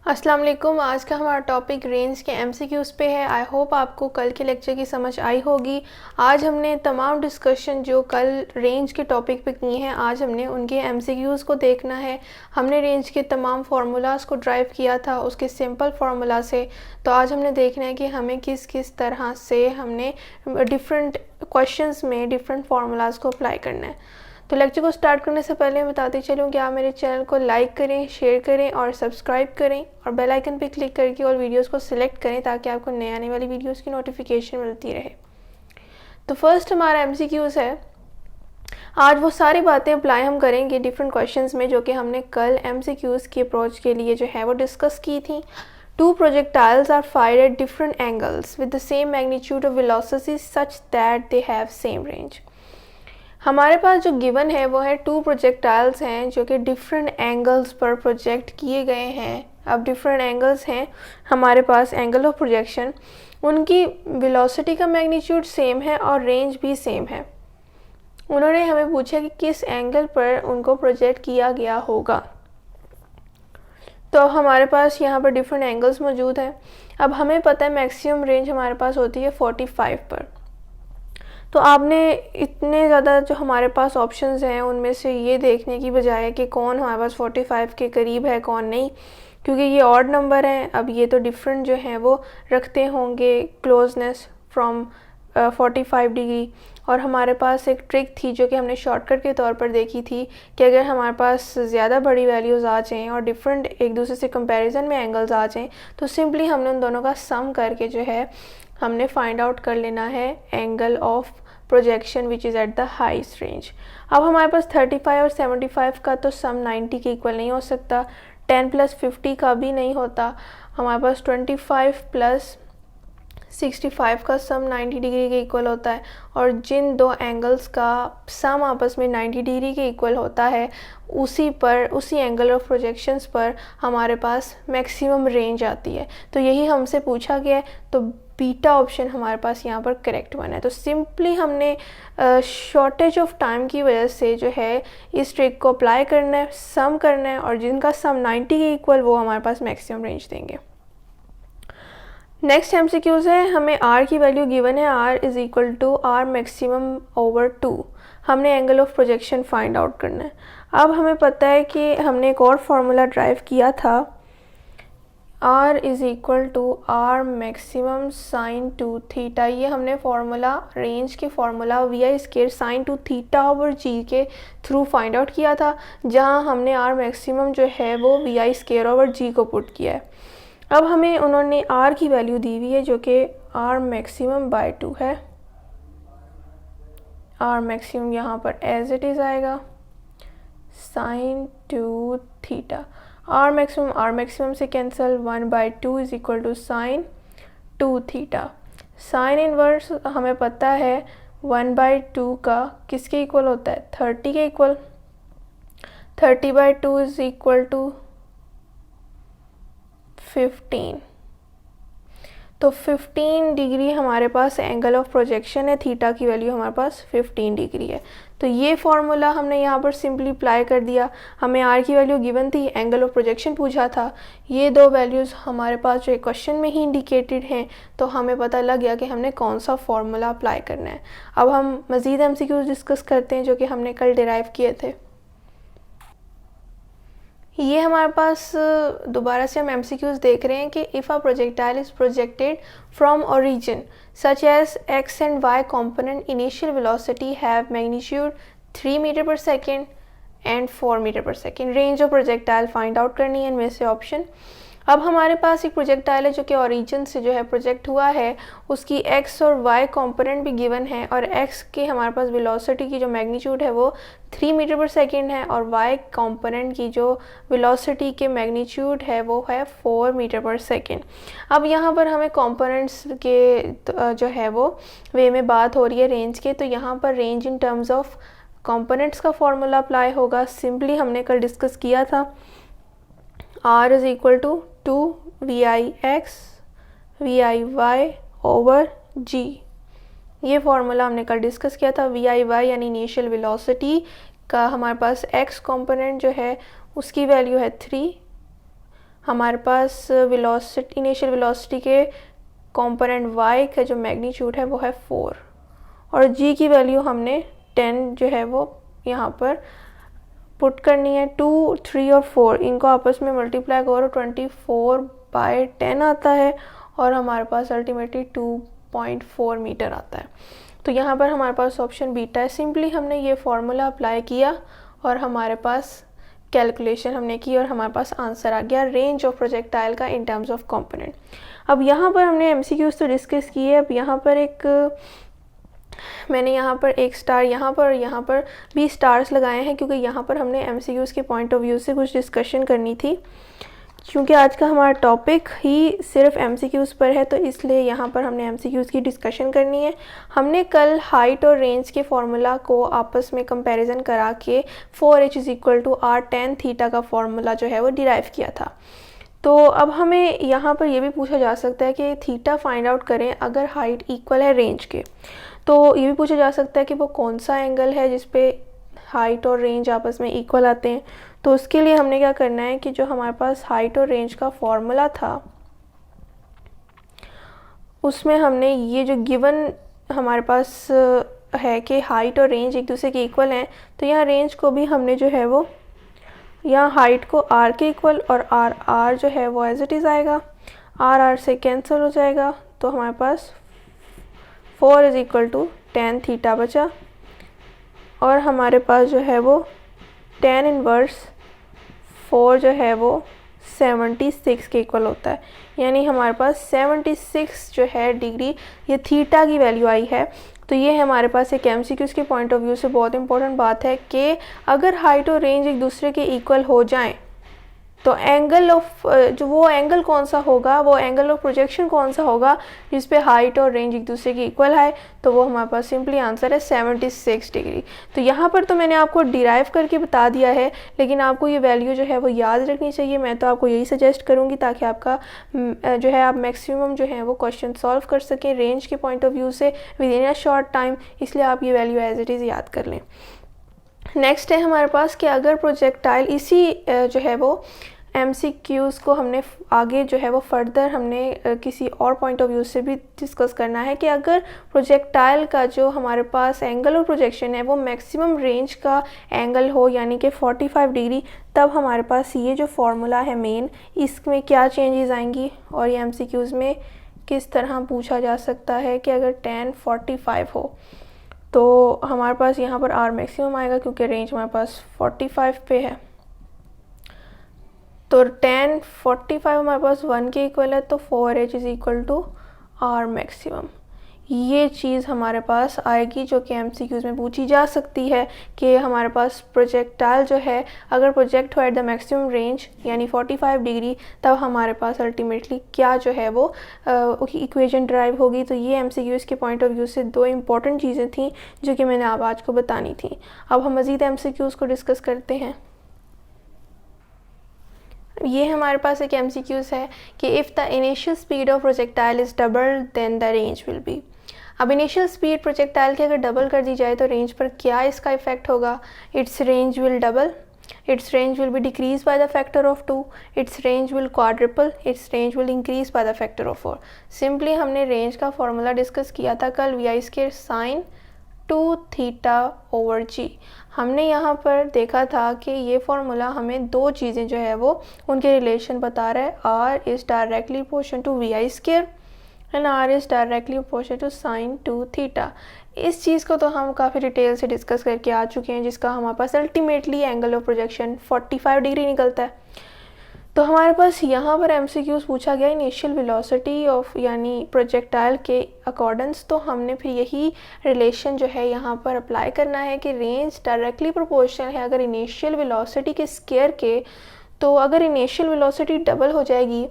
अस्सलाम वालेकुम। आज का हमारा टॉपिक रेंज के एमसीक्यूज़ पे है। आई होप आपको कल के लेक्चर की समझ आई होगी। आज हमने तमाम डिस्कशन जो कल रेंज के टॉपिक पे की हैं, आज हमने उनके एमसीक्यूज़ को देखना है। हमने रेंज के तमाम फार्मूलाज़ को ड्राइव किया था उसके सिंपल फार्मूला से। तो आज हमने देखना है कि हमें किस किस तरह से हमने डिफरेंट क्वेश्चंस में डिफरेंट फार्मूलाज़ को अप्लाई करना है। तो लेक्चर को स्टार्ट करने से पहले मैं बताती चलूँ कि आप मेरे चैनल को लाइक करें, शेयर करें और सब्सक्राइब करें और बेल आइकन पे क्लिक करके और वीडियोस को सिलेक्ट करें ताकि आपको नए आने वाली वीडियोस की नोटिफिकेशन मिलती रहे। तो फर्स्ट हमारा एमसीक्यूज़ है। आज वो सारी बातें अप्लाई हम करेंगे डिफरेंट क्वेश्चंस में जो कि हमने कल एमसीक्यूज़ की अप्रोच के लिए जो है वो डिस्कस की थी। Two projectiles are fired at different angles with the same magnitude of velocity such that they have same range। हमारे पास जो गिवन है वो है टू प्रोजेक्टाइल्स हैं जो कि डिफरेंट एंगल्स पर प्रोजेक्ट किए गए हैं। अब डिफरेंट एंगल्स हैं हमारे पास, एंगल ऑफ प्रोजेक्शन, उनकी वेलोसिटी का मैग्नीट्यूड सेम है और रेंज भी सेम है। उन्होंने हमें पूछा कि किस एंगल पर उनको प्रोजेक्ट किया गया होगा। तो हमारे पास यहाँ पर डिफरेंट एंगल्स मौजूद हैं। अब हमें पता है मैक्सिमम रेंज हमारे पास होती है 45 पर। तो आपने इतने ज़्यादा जो हमारे पास ऑप्शंस हैं उनमें से ये देखने की बजाय कि कौन हमारे पास 45 के करीब है कौन नहीं, क्योंकि ये ऑड नंबर हैं। अब ये तो डिफरेंट जो हैं वो रखते होंगे क्लोजनेस फ्रॉम 45 डिग्री। और हमारे पास एक ट्रिक थी जो कि हमने शॉर्टकट के तौर पर देखी थी कि अगर हमारे पास ज़्यादा बड़ी वैल्यूज़ आ जाएँ और डिफरेंट एक दूसरे से कंपैरिजन में एंगल्स आ जाएँ तो सिंपली हमने उन दोनों का सम करके जो है हमने फाइंड आउट कर लेना है angle of projection which is at the highest range. अब हमारे पास 35 और 75 का तो सम 90 के इक्वल नहीं हो सकता, 10 + 50 का भी नहीं होता। हमारे पास 25 + 65 का सम 90 डिग्री के इक्वल होता है। और जिन दो एंगल्स का सम आपस में 90 डिग्री के इक्वल होता है उसी एंगल ऑफ प्रोजेक्शंस पर हमारे पास मैक्सिमम रेंज आती है। तो यही हमसे पूछा गया है, तो बीटा ऑप्शन हमारे पास यहाँ पर करेक्ट वन है। तो सिंपली हमने शॉर्टेज ऑफ टाइम की वजह से जो है इस ट्रिक को अप्लाई करना है, सम करना है और जिनका सम 90 के इक्वल वो हमारे पास मैक्सिमम रेंज देंगे। नेक्स्ट एमसीक्यूज़ है, हमें आर की वैल्यू गिवन है, R is equal to R maximum over 2। हमने angle of projection find out करना है। अब हमें पता है कि हमने एक और फार्मूला ड्राइव किया था, R is equal to R maximum sine 2 theta. ये हमने फार्मूला रेंज के formula VI² sine 2 theta over g के थ्रू फाइंड आउट किया था, जहाँ हमने आर मैक्सिमम जो है वो VI² ओवर जी को पुट किया है। अब हमें उन्होंने आर की वैल्यू दी हुई है जो कि आर मैक्सिमम बाय 2 है। आर मैक्सिमम यहाँ पर एज इट इज़ आएगा साइन 2 थीटा। आर मैक्सिमम से cancel, 1/2 is equal to sine 2 theta. Sine inverse हमें पता है 1/2 का किसके इक्वल होता है, 30 के इक्वल। 30/2 is equal to 15। तो 15 डिग्री हमारे पास एंगल ऑफ प्रोजेक्शन है, थीटा की वैल्यू हमारे पास 15 डिग्री है। तो ये फार्मूला हमने यहाँ पर सिंपली अप्लाई कर दिया। हमें आर की वैल्यू गिवन थी, एंगल ऑफ प्रोजेक्शन पूछा था, ये दो वैल्यूज़ हमारे पास जो क्वेश्चन में ही इंडिकेटेड हैं, तो हमें पता लग गया कि हमने कौन सा फार्मूला अप्लाई करना है। अब हम मज़ीद एमसीक्यूज़ डिस्कस करते हैं जो कि हमने कल डिराइव किए थे। ये हमारे पास दोबारा से हम एमसीक्यूज़ देख रहे हैं कि if a projectile is projected from origin such as x and y component initial velocity have magnitude 3 metre per second and 4 metre per second. Range of projectile find out करनी है इनमें से ऑप्शन। अब हमारे पास एक प्रोजेक्टाइल है जो कि ओरिजिन से जो है प्रोजेक्ट हुआ है, उसकी x और y कंपोनेंट भी गिवन है और x के हमारे पास वेलोसिटी की जो मैग्नीट्यूड है वो 3 मीटर/सेकेंड है और y कंपोनेंट की जो वेलोसिटी के मैग्नीट्यूड है वो है 4 मीटर/सेकेंड। अब यहाँ पर हमें कंपोनेंट्स के जो है वो वे में बात हो रही है रेंज के, तो यहाँ पर range in terms of components का फॉर्मूला अप्लाई होगा। सिंपली हमने कल डिस्कस किया था, R is equal to 2VIX VIY over G। ये फार्मूला हमने कल डिस्कस किया था। VIY यानी इनिशियल वेलोसिटी का हमारे पास x कंपोनेंट जो है उसकी वैल्यू है 3, हमारे पास वेलोसिटी, इनिशियल वेलोसिटी के कंपोनेंट y का जो मैग्नीट्यूड है वो है 4 और g की वैल्यू हमने 10 जो है वो यहाँ पर पुट करनी है। 2, 3 और 4 इनको आपस में मल्टीप्लाई करो 24/10 आता है और हमारे पास अल्टीमेटली 2.4 मीटर आता है। तो यहाँ पर हमारे पास ऑप्शन बीटा है। सिंपली हमने ये फार्मूला अप्लाई किया और हमारे पास कैलकुलेशन हमने की और हमारे पास आंसर आ गया रेंज ऑफ प्रोजेक्टाइल का इन टर्म्स ऑफ कंपोनेंट। अब यहाँ पर हमने एमसीक्यूज तो डिस्कस किए। अब यहाँ पर मैंने यहाँ पर एक स्टार यहाँ पर भी स्टार्स लगाए हैं क्योंकि यहाँ पर हमने एमसीक्यूज के पॉइंट ऑफ व्यू से कुछ डिस्कशन करनी थी। क्योंकि आज का हमारा टॉपिक ही सिर्फ एमसीक्यूज पर है तो इसलिए यहाँ पर हमने एमसीक्यूज की डिस्कशन करनी है। हमने कल हाइट और रेंज के फार्मूला को आपस में कंपैरिजन करा के 4h = r tan थीटा का फार्मूला जो है वो डिराइव किया था। तो अब हमें यहाँ पर ये भी पूछा जा सकता है कि थीटा फाइंड आउट करें अगर हाइट इक्वल है रेंज के। तो ये भी पूछा जा सकता है कि वो कौन सा एंगल है जिस पे हाइट और रेंज आपस में इक्वल आते हैं। तो उसके लिए हमने क्या करना है कि जो हमारे पास हाइट और रेंज का फॉर्मूला था उसमें हमने ये जो गिवन हमारे पास है कि हाइट और रेंज एक दूसरे के इक्वल हैं, तो यहाँ रेंज को भी हमने जो है वो यहाँ हाइट को r के इक्वल और r जो है वो एज इट इज़ आएगा, r से कैंसिल हो जाएगा तो हमारे पास 4 = tan थीटा बचा और हमारे पास जो है वो tan इनवर्स 4 जो है वो 76 के इक्वल होता है। यानी हमारे पास 76 जो है डिग्री ये थीटा की वैल्यू आई है। तो ये है हमारे पास एक एमसीक्यूज के पॉइंट ऑफ व्यू से बहुत इंपॉर्टेंट बात है कि अगर हाइट और रेंज एक दूसरे के इक्वल हो जाएं तो एंगल ऑफ जो वो एंगल कौन सा होगा, वो एंगल ऑफ प्रोजेक्शन कौन सा होगा जिस पे हाइट और रेंज एक दूसरे के इक्वल है, तो वो हमारे पास सिंपली आंसर है 76 डिग्री। तो यहाँ पर तो मैंने आपको डिराइव करके बता दिया है, लेकिन आपको ये वैल्यू जो है वो याद रखनी चाहिए। मैं तो आपको यही सजेस्ट करूँगी ताकि आपका जो है आप मैक्सिमम जो है वो क्वेश्चन सॉल्व कर सकें रेंज के पॉइंट ऑफ व्यू से with in a short time, इसलिए आप ये वैल्यू एज इट इज़ याद कर लें। नेक्स्ट है हमारे पास कि अगर प्रोजेक्टाइल इसी जो है वो एमसीक्यूज़ को हमने आगे जो है वो फर्दर हमने किसी और पॉइंट ऑफ व्यू से भी डिस्कस करना है कि अगर प्रोजेक्टाइल का जो हमारे पास एंगल और प्रोजेक्शन है वो मैक्सिमम रेंज का एंगल हो यानी कि 45 डिग्री, तब हमारे पास ये जो फार्मूला है मेन, इसमें क्या चेंजेस आएंगी और ये एमसीक्यूज़ में किस तरह पूछा जा सकता है कि अगर tan 45 हो तो हमारे पास यहाँ पर r मैक्सिमम आएगा क्योंकि रेंज हमारे पास 45 पे है। तो tan 45 हमारे पास 1 के इक्वल है तो 4h = r मैक्सिमम। ये चीज़ हमारे पास आएगी जो कि एमसीक्यूज़ में पूछी जा सकती है कि हमारे पास प्रोजेक्टाइल जो है अगर प्रोजेक्ट हो एट द मैक्सिमम रेंज यानी 45 डिग्री, तब हमारे पास अल्टीमेटली क्या जो है वो इक्वेशन ड्राइव होगी। तो ये एमसीक्यूज़ के पॉइंट ऑफ व्यू से दो इंपॉर्टेंट चीज़ें थी जो कि मैंने आज को बतानी थी। अब हम मज़ीद एमसीक्यूज़ को डिस्कस करते हैं। ये हमारे पास एक एमसीक्यूज़ है कि if the initial speed of projectile is double then the range will be. अब इनिशियल स्पीड प्रोजेक्टाइल की अगर डबल कर दी जाए तो रेंज पर क्या इसका इफेक्ट होगा। It's range will double, it's range will be decrease by the factor of 2, it's range will quadruple, it's range will increase by the factor of 4। Simply हमने रेंज का फॉर्मूला डिस्कस किया था कल, vi² sin 2 θ/g। हमने यहाँ पर देखा था कि ये फार्मूला हमें दो चीज़ें जो है वो उनके रिलेशन बता रहा है, r is directly proportional to vi² and r is directly proportional to sin 2 θ। इस चीज़ को तो हम काफ़ी डिटेल से डिस्कस करके आ चुके हैं, जिसका हमारे पास ultimately angle of projection 45 degree निकलता है। तो हमारे पास यहाँ पर एमसीक्यूज़ पूछा गया इनिशियल वेलोसिटी ऑफ यानी प्रोजेक्टाइल के अकॉर्डेंस, तो हमने फिर यही रिलेशन जो है यहाँ पर अप्लाई करना है कि रेंज डायरेक्टली प्रोपोर्शनल है अगर इनिशियल वेलोसिटी के स्क्वायर के। तो अगर इनिशियल वेलोसिटी डबल हो जाएगी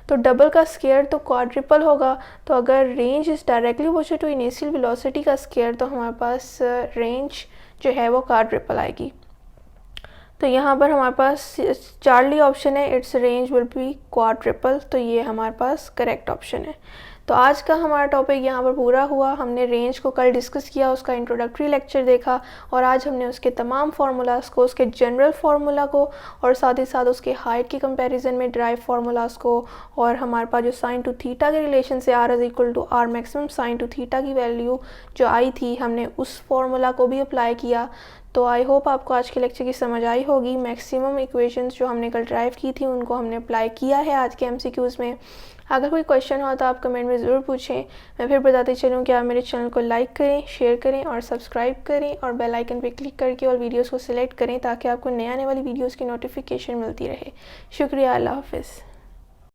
तो डबल का स्क्वायर तो क्वाड्रिपल होगा। तो अगर range is directly proportional to initial velocity का स्क्वायर तो हमारे पास रेंज जो है वो क्वाड्रिपल आएगी। तो यहाँ पर हमारे पास चार्ली ऑप्शन है, it's range will B quadruple, तो ये हमारे पास करेक्ट ऑप्शन है। तो आज का हमारा टॉपिक यहाँ पर पूरा हुआ। हमने रेंज को कल डिस्कस किया, उसका इंट्रोडक्टरी लेक्चर देखा, और आज हमने उसके तमाम फार्मूलाज़ को, उसके जनरल फार्मूला को, और साथ ही साथ उसके हाइट की कंपैरिजन में ड्राइव फार्मूलाज़ को, और हमारे पास जो साइन टू थीटा के रिलेशन से r is equal to r maximum sine two theta की वैल्यू जो आई थी, हमने उस फार्मूला को भी अप्लाई किया। तो आई होप आपको आज के लेक्चर की समझ आई होगी। मैक्सिमम इक्वेशंस जो हमने कल ड्राइव की थी उनको हमने अप्लाई किया है आज के MCQs में। अगर कोई क्वेश्चन हो तो आप कमेंट में ज़रूर पूछें। मैं फिर बताते चलूँ कि आप मेरे चैनल को लाइक करें, शेयर करें और सब्सक्राइब करें, और बेल आइकन पर क्लिक करके और वीडियोज़ को सिलेक्ट करें ताकि आपको नए आने वाली वीडियोज़ की नोटिफिकेशन मिलती रहे। शुक्रिया, अल्लाह हाफ़िज़।